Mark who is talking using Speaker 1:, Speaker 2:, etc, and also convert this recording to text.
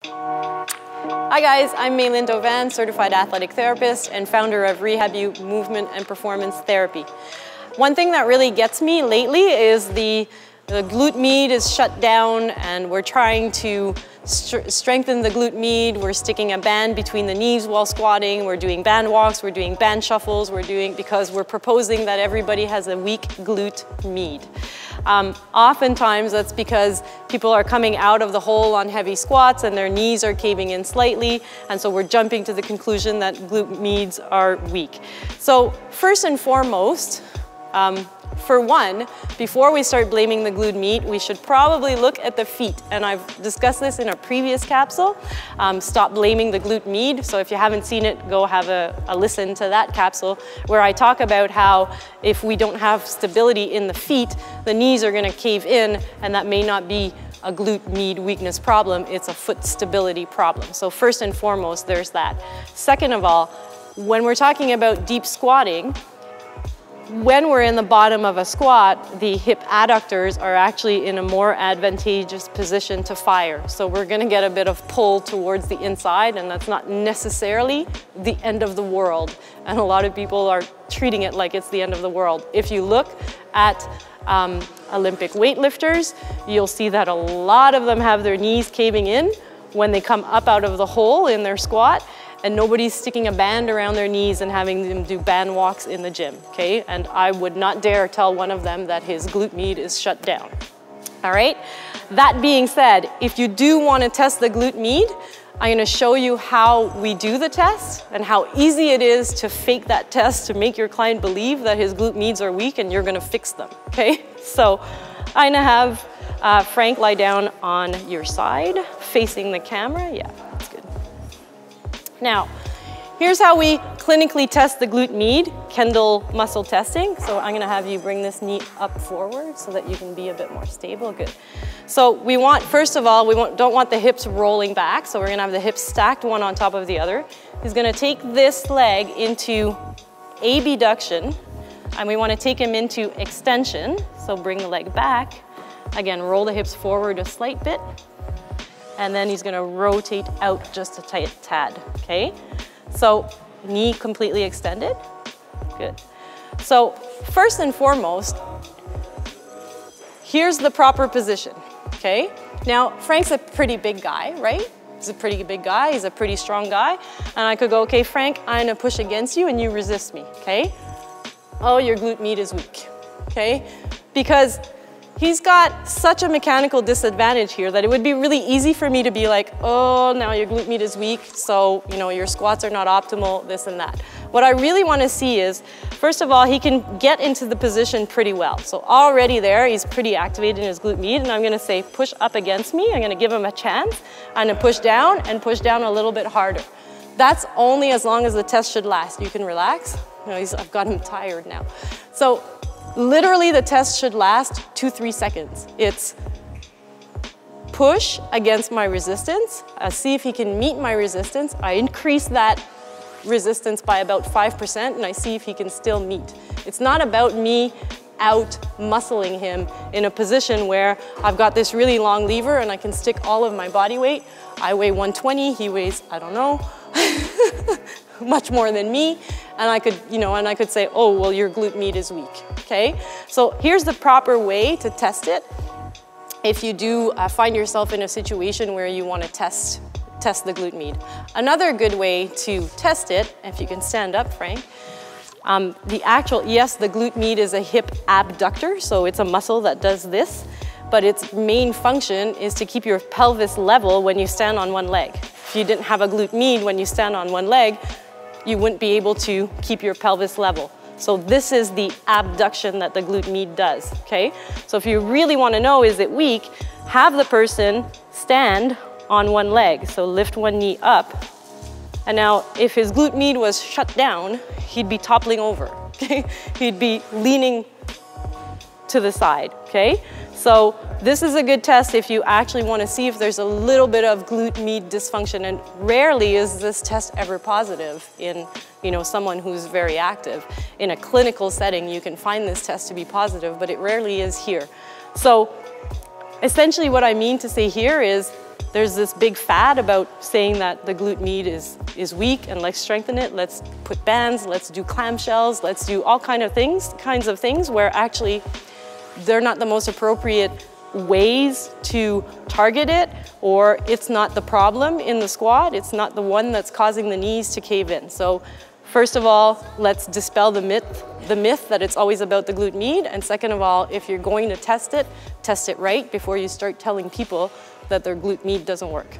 Speaker 1: Hi guys, I'm Maylin Dovan, certified athletic therapist and founder of RehabU Movement and Performance Therapy. One thing that really gets me lately is the glute med is shut down and we're trying to strengthen the glute med. We're sticking a band between the knees while squatting. We're doing band walks, we're doing band shuffles, because we're proposing that everybody has a weak glute med. Oftentimes that's because people are coming out of the hole on heavy squats and their knees are caving in slightly, and so we're jumping to the conclusion that glute meds are weak. So first and foremost, for one, before we start blaming the glute med, we should probably look at the feet. And I've discussed this in a previous capsule, Stop Blaming the Glute Med. So if you haven't seen it, go have a listen to that capsule where I talk about how if we don't have stability in the feet, the knees are gonna cave in, and that may not be a glute med weakness problem, it's a foot stability problem. So first and foremost, there's that. Second of all, when we're talking about deep squatting, when we're in the bottom of a squat, the hip adductors are actually in a more advantageous position to fire. So we're gonna get a bit of pull towards the inside, and that's not necessarily the end of the world. And a lot of people are treating it like it's the end of the world. If you look at Olympic weightlifters, you'll see that a lot of them have their knees caving in when they come up out of the hole in their squat, and nobody's sticking a band around their knees and having them do band walks in the gym, okay? And I would not dare tell one of them that his glute med is shut down, all right? That being said, if you do want to test the glute med, I'm gonna show you how we do the test and how easy it is to fake that test to make your client believe that his glute meds are weak and you're gonna fix them, okay? So I'm gonna have Frank lie down on your side, facing the camera. Yeah, that's good. Now, here's how we clinically test the glute med, Kendall muscle testing. So I'm gonna have you bring this knee up forward so that you can be a bit more stable, good. So we want, first of all, don't want the hips rolling back, so we're gonna have the hips stacked one on top of the other. He's gonna take this leg into abduction, and we wanna take him into extension, so bring the leg back. Again, roll the hips forward a slight bit, and then he's gonna rotate out just a tight tad, okay? So knee completely extended, good. So first and foremost, here's the proper position, okay? Now, Frank's a pretty big guy, right? He's a pretty big guy, he's a pretty strong guy, and I could go, okay, Frank, I'm gonna push against you and you resist me, okay? Oh, your glute med is weak, okay? Because he's got such a mechanical disadvantage here that it would be really easy for me to be like, oh, now your glute med is weak, so you know your squats are not optimal, this and that. What I really want to see is, first of all, he can get into the position pretty well. So already there, he's pretty activated in his glute med, and I'm going to say push up against me. I'm going to give him a chance. I'm going to push down and push down a little bit harder. That's only as long as the test should last. You can relax. You know, I've got him tired now. So literally, the test should last 2-3 seconds. It's push against my resistance. See if he can meet my resistance. I increase that resistance by about 5%, and I see if he can still meet. It's not about me out muscling him in a position where I've got this really long lever and I can stick all of my body weight. I weigh 120, he weighs, I don't know, much more than me, and I could say, oh, well, your glute med is weak, okay? So here's the proper way to test it. If you do find yourself in a situation where you want to test the glute med. Another good way to test it, if you can stand up, Frank, yes, the glute med is a hip abductor, so it's a muscle that does this, but its main function is to keep your pelvis level when you stand on one leg. If you didn't have a glute med when you stand on one leg, you wouldn't be able to keep your pelvis level. So this is the abduction that the glute med does, okay? So if you really want to know, is it weak, have the person stand on one leg. So lift one knee up. And now if his glute med was shut down, he'd be toppling over, okay? He'd be leaning to the side, okay? So this is a good test if you actually want to see if there's a little bit of glute med dysfunction, and rarely is this test ever positive in someone who's very active. In a clinical setting, you can find this test to be positive, but it rarely is here. So essentially what I mean to say here is There's this big fad about saying that the glute med is weak and let's strengthen it. Let's put bands, let's do clamshells, let's do all kinds of things where actually they're not the most appropriate ways to target it, or it's not the problem in the squat. It's not the one that's causing the knees to cave in. So first of all, let's dispel the myth that it's always about the glute med. And second of all, if you're going to test it right before you start telling people that their glute med doesn't work.